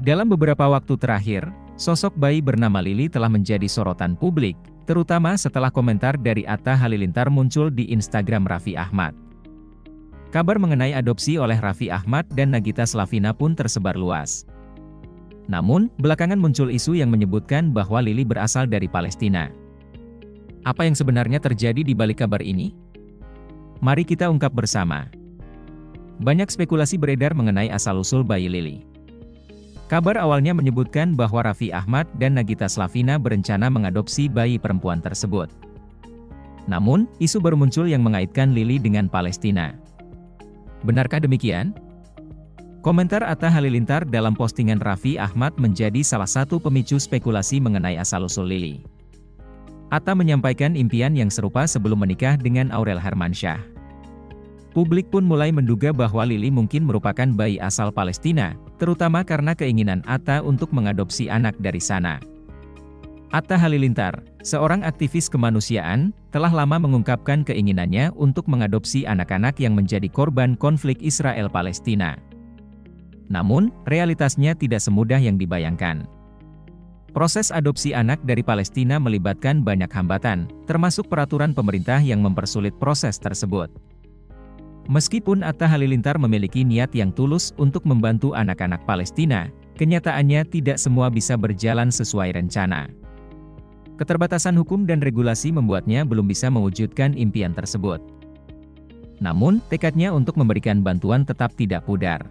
Dalam beberapa waktu terakhir, sosok bayi bernama Lily telah menjadi sorotan publik, terutama setelah komentar dari Atta Halilintar muncul di Instagram Raffi Ahmad. Kabar mengenai adopsi oleh Raffi Ahmad dan Nagita Slavina pun tersebar luas. Namun, belakangan muncul isu yang menyebutkan bahwa Lily berasal dari Palestina. Apa yang sebenarnya terjadi di balik kabar ini? Mari kita ungkap bersama. Banyak spekulasi beredar mengenai asal-usul bayi Lily. Kabar awalnya menyebutkan bahwa Raffi Ahmad dan Nagita Slavina berencana mengadopsi bayi perempuan tersebut. Namun, isu baru muncul yang mengaitkan Lily dengan Palestina. Benarkah demikian? Komentar Atta Halilintar dalam postingan Raffi Ahmad menjadi salah satu pemicu spekulasi mengenai asal-usul Lily. Atta menyampaikan impian yang serupa sebelum menikah dengan Aurel Hermansyah. Publik pun mulai menduga bahwa Lily mungkin merupakan bayi asal Palestina, terutama karena keinginan Atta untuk mengadopsi anak dari sana. Atta Halilintar, seorang aktivis kemanusiaan, telah lama mengungkapkan keinginannya untuk mengadopsi anak-anak yang menjadi korban konflik Israel-Palestina. Namun, realitasnya tidak semudah yang dibayangkan. Proses adopsi anak dari Palestina melibatkan banyak hambatan, termasuk peraturan pemerintah yang mempersulit proses tersebut. Meskipun Atta Halilintar memiliki niat yang tulus untuk membantu anak-anak Palestina, kenyataannya tidak semua bisa berjalan sesuai rencana. Keterbatasan hukum dan regulasi membuatnya belum bisa mewujudkan impian tersebut. Namun, tekadnya untuk memberikan bantuan tetap tidak pudar.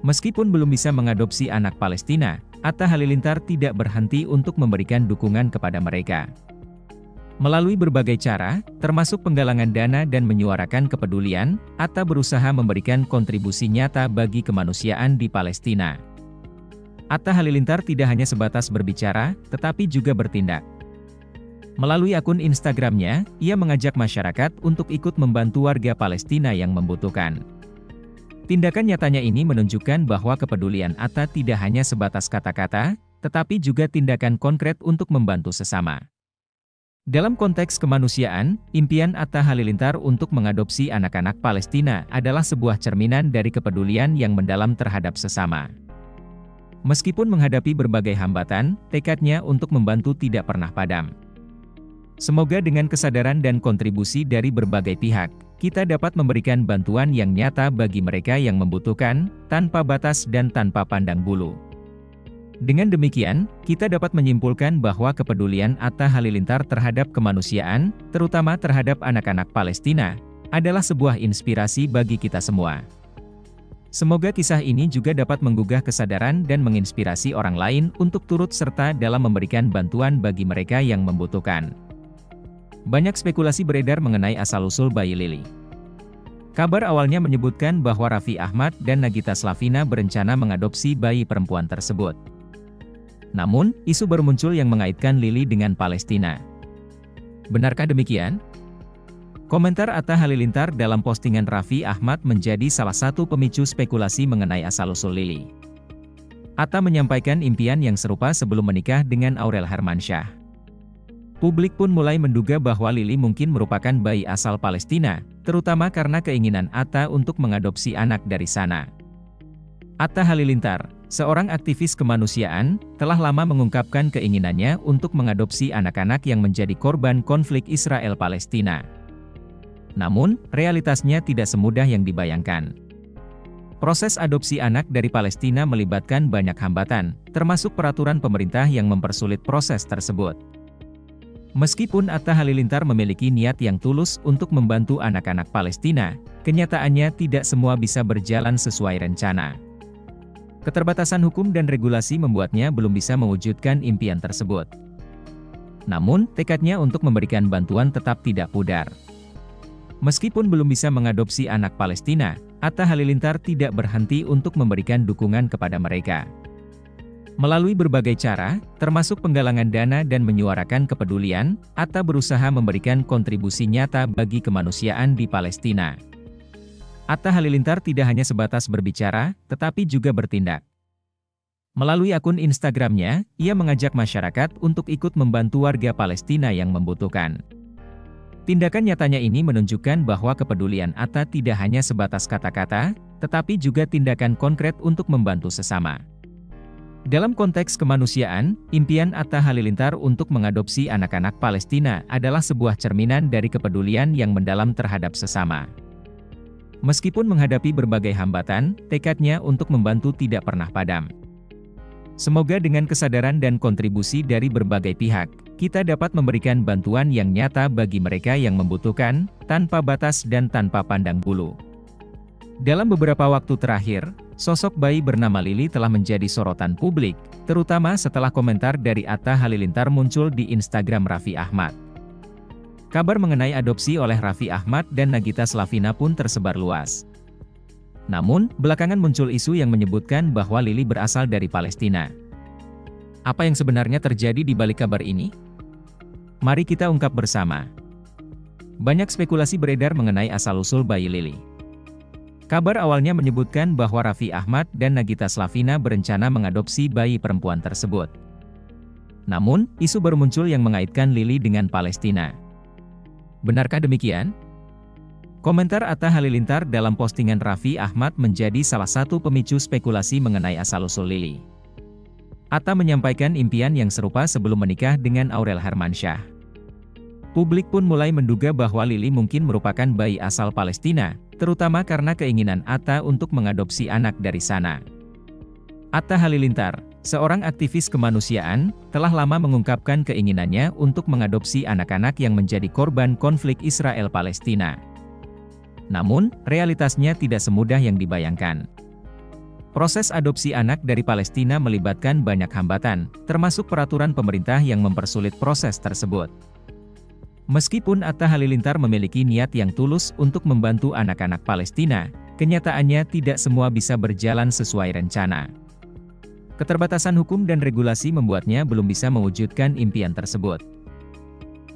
Meskipun belum bisa mengadopsi anak Palestina, Atta Halilintar tidak berhenti untuk memberikan dukungan kepada mereka. Melalui berbagai cara, termasuk penggalangan dana dan menyuarakan kepedulian, Atta berusaha memberikan kontribusi nyata bagi kemanusiaan di Palestina. Atta Halilintar tidak hanya sebatas berbicara, tetapi juga bertindak. Melalui akun Instagramnya, ia mengajak masyarakat untuk ikut membantu warga Palestina yang membutuhkan. Tindakan nyatanya ini menunjukkan bahwa kepedulian Atta tidak hanya sebatas kata-kata, tetapi juga tindakan konkret untuk membantu sesama. Dalam konteks kemanusiaan, impian Atta Halilintar untuk mengadopsi anak-anak Palestina adalah sebuah cerminan dari kepedulian yang mendalam terhadap sesama. Meskipun menghadapi berbagai hambatan, tekadnya untuk membantu tidak pernah padam. Semoga dengan kesadaran dan kontribusi dari berbagai pihak, kita dapat memberikan bantuan yang nyata bagi mereka yang membutuhkan, tanpa batas dan tanpa pandang bulu. Dengan demikian, kita dapat menyimpulkan bahwa kepedulian Atta Halilintar terhadap kemanusiaan, terutama terhadap anak-anak Palestina, adalah sebuah inspirasi bagi kita semua. Semoga kisah ini juga dapat menggugah kesadaran dan menginspirasi orang lain untuk turut serta dalam memberikan bantuan bagi mereka yang membutuhkan. Banyak spekulasi beredar mengenai asal-usul bayi Lily. Kabar awalnya menyebutkan bahwa Raffi Ahmad dan Nagita Slavina berencana mengadopsi bayi perempuan tersebut. Namun, isu baru muncul yang mengaitkan Lily dengan Palestina. Benarkah demikian? Komentar Atta Halilintar dalam postingan Raffi Ahmad menjadi salah satu pemicu spekulasi mengenai asal-usul Lily. Atta menyampaikan impian yang serupa sebelum menikah dengan Aurel Hermansyah. Publik pun mulai menduga bahwa Lily mungkin merupakan bayi asal Palestina, terutama karena keinginan Atta untuk mengadopsi anak dari sana. Atta Halilintar, seorang aktivis kemanusiaan, telah lama mengungkapkan keinginannya untuk mengadopsi anak-anak yang menjadi korban konflik Israel-Palestina. Namun, realitasnya tidak semudah yang dibayangkan. Proses adopsi anak dari Palestina melibatkan banyak hambatan, termasuk peraturan pemerintah yang mempersulit proses tersebut. Meskipun Atta Halilintar memiliki niat yang tulus untuk membantu anak-anak Palestina, kenyataannya tidak semua bisa berjalan sesuai rencana. Keterbatasan hukum dan regulasi membuatnya belum bisa mewujudkan impian tersebut. Namun, tekadnya untuk memberikan bantuan tetap tidak pudar. Meskipun belum bisa mengadopsi anak Palestina, Atta Halilintar tidak berhenti untuk memberikan dukungan kepada mereka. Melalui berbagai cara, termasuk penggalangan dana dan menyuarakan kepedulian, Atta berusaha memberikan kontribusi nyata bagi kemanusiaan di Palestina. Atta Halilintar tidak hanya sebatas berbicara, tetapi juga bertindak. Melalui akun Instagramnya, ia mengajak masyarakat untuk ikut membantu warga Palestina yang membutuhkan. Tindakan nyatanya ini menunjukkan bahwa kepedulian Atta tidak hanya sebatas kata-kata, tetapi juga tindakan konkret untuk membantu sesama. Dalam konteks kemanusiaan, impian Atta Halilintar untuk mengadopsi anak-anak Palestina adalah sebuah cerminan dari kepedulian yang mendalam terhadap sesama. Meskipun menghadapi berbagai hambatan, tekadnya untuk membantu tidak pernah padam. Semoga dengan kesadaran dan kontribusi dari berbagai pihak, kita dapat memberikan bantuan yang nyata bagi mereka yang membutuhkan, tanpa batas dan tanpa pandang bulu. Dalam beberapa waktu terakhir, sosok bayi bernama Lili telah menjadi sorotan publik, terutama setelah komentar dari Atta Halilintar muncul di Instagram Raffi Ahmad. Kabar mengenai adopsi oleh Raffi Ahmad dan Nagita Slavina pun tersebar luas. Namun, belakangan muncul isu yang menyebutkan bahwa Lili berasal dari Palestina. Apa yang sebenarnya terjadi di balik kabar ini? Mari kita ungkap bersama. Banyak spekulasi beredar mengenai asal-usul bayi Lili. Kabar awalnya menyebutkan bahwa Raffi Ahmad dan Nagita Slavina berencana mengadopsi bayi perempuan tersebut. Namun, isu baru muncul yang mengaitkan Lili dengan Palestina. Benarkah demikian? Komentar Atta Halilintar dalam postingan Raffi Ahmad menjadi salah satu pemicu spekulasi mengenai asal-usul Lili. Atta menyampaikan impian yang serupa sebelum menikah dengan Aurel Hermansyah. Publik pun mulai menduga bahwa Lili mungkin merupakan bayi asal Palestina, terutama karena keinginan Atta untuk mengadopsi anak dari sana. Atta Halilintar, seorang aktivis kemanusiaan, telah lama mengungkapkan keinginannya untuk mengadopsi anak-anak yang menjadi korban konflik Israel-Palestina. Namun, realitasnya tidak semudah yang dibayangkan. Proses adopsi anak dari Palestina melibatkan banyak hambatan, termasuk peraturan pemerintah yang mempersulit proses tersebut. Meskipun Atta Halilintar memiliki niat yang tulus untuk membantu anak-anak Palestina, kenyataannya tidak semua bisa berjalan sesuai rencana. Keterbatasan hukum dan regulasi membuatnya belum bisa mewujudkan impian tersebut.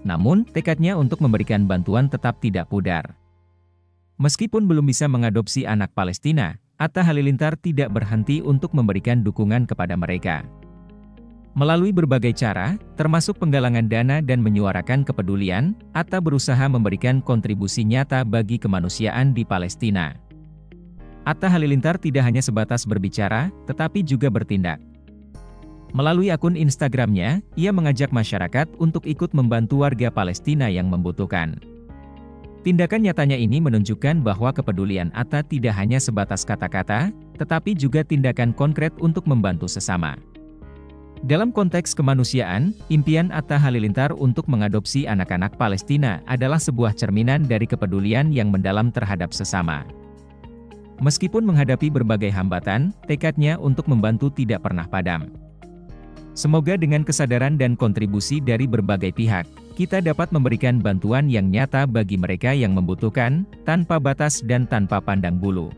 Namun, tekadnya untuk memberikan bantuan tetap tidak pudar. Meskipun belum bisa mengadopsi anak Palestina, Atta Halilintar tidak berhenti untuk memberikan dukungan kepada mereka. Melalui berbagai cara, termasuk penggalangan dana dan menyuarakan kepedulian, Atta berusaha memberikan kontribusi nyata bagi kemanusiaan di Palestina. Atta Halilintar tidak hanya sebatas berbicara, tetapi juga bertindak. Melalui akun Instagramnya, ia mengajak masyarakat untuk ikut membantu warga Palestina yang membutuhkan. Tindakan nyatanya ini menunjukkan bahwa kepedulian Atta tidak hanya sebatas kata-kata, tetapi juga tindakan konkret untuk membantu sesama. Dalam konteks kemanusiaan, impian Atta Halilintar untuk mengadopsi anak-anak Palestina adalah sebuah cerminan dari kepedulian yang mendalam terhadap sesama. Meskipun menghadapi berbagai hambatan, tekadnya untuk membantu tidak pernah padam. Semoga dengan kesadaran dan kontribusi dari berbagai pihak, kita dapat memberikan bantuan yang nyata bagi mereka yang membutuhkan, tanpa batas dan tanpa pandang bulu.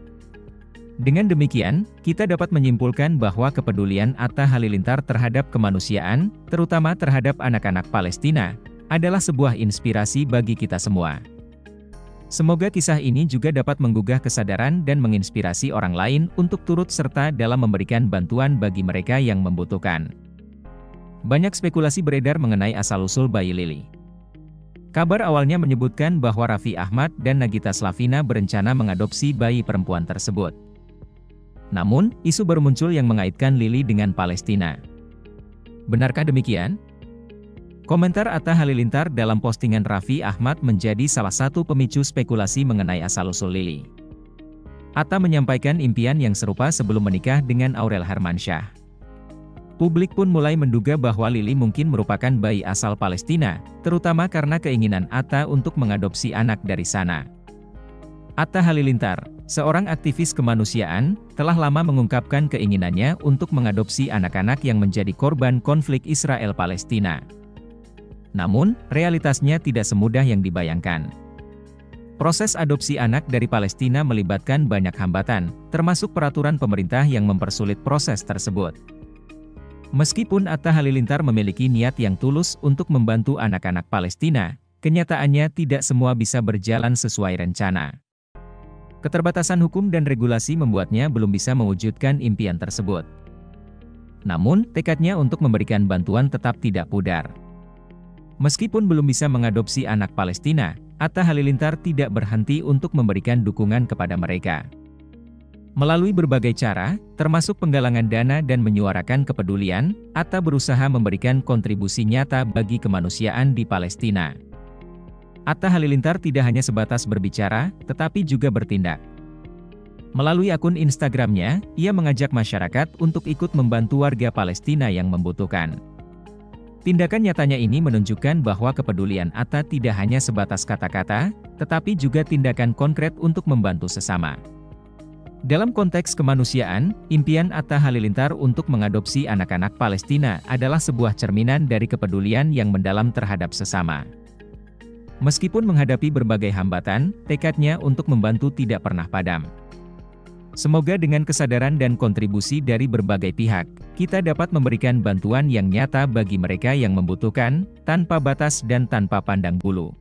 Dengan demikian, kita dapat menyimpulkan bahwa kepedulian Atta Halilintar terhadap kemanusiaan, terutama terhadap anak-anak Palestina, adalah sebuah inspirasi bagi kita semua. Semoga kisah ini juga dapat menggugah kesadaran dan menginspirasi orang lain untuk turut serta dalam memberikan bantuan bagi mereka yang membutuhkan. Banyak spekulasi beredar mengenai asal-usul bayi Lili. Kabar awalnya menyebutkan bahwa Raffi Ahmad dan Nagita Slavina berencana mengadopsi bayi perempuan tersebut. Namun, isu baru muncul yang mengaitkan Lili dengan Palestina. Benarkah demikian? Komentar Atta Halilintar dalam postingan Raffi Ahmad menjadi salah satu pemicu spekulasi mengenai asal-usul Lili. Atta menyampaikan impian yang serupa sebelum menikah dengan Aurel Hermansyah. Publik pun mulai menduga bahwa Lili mungkin merupakan bayi asal Palestina, terutama karena keinginan Atta untuk mengadopsi anak dari sana. Atta Halilintar, seorang aktivis kemanusiaan, telah lama mengungkapkan keinginannya untuk mengadopsi anak-anak yang menjadi korban konflik Israel-Palestina. Namun, realitasnya tidak semudah yang dibayangkan. Proses adopsi anak dari Palestina melibatkan banyak hambatan, termasuk peraturan pemerintah yang mempersulit proses tersebut. Meskipun Atta Halilintar memiliki niat yang tulus untuk membantu anak-anak Palestina, kenyataannya tidak semua bisa berjalan sesuai rencana. Keterbatasan hukum dan regulasi membuatnya belum bisa mewujudkan impian tersebut. Namun, tekadnya untuk memberikan bantuan tetap tidak pudar. Meskipun belum bisa mengadopsi anak Palestina, Atta Halilintar tidak berhenti untuk memberikan dukungan kepada mereka. Melalui berbagai cara, termasuk penggalangan dana dan menyuarakan kepedulian, Atta berusaha memberikan kontribusi nyata bagi kemanusiaan di Palestina. Atta Halilintar tidak hanya sebatas berbicara, tetapi juga bertindak. Melalui akun Instagramnya, ia mengajak masyarakat untuk ikut membantu warga Palestina yang membutuhkan. Tindakan nyatanya ini menunjukkan bahwa kepedulian Atta tidak hanya sebatas kata-kata, tetapi juga tindakan konkret untuk membantu sesama. Dalam konteks kemanusiaan, impian Atta Halilintar untuk mengadopsi anak-anak Palestina adalah sebuah cerminan dari kepedulian yang mendalam terhadap sesama. Meskipun menghadapi berbagai hambatan, tekadnya untuk membantu tidak pernah padam. Semoga dengan kesadaran dan kontribusi dari berbagai pihak, kita dapat memberikan bantuan yang nyata bagi mereka yang membutuhkan, tanpa batas dan tanpa pandang bulu.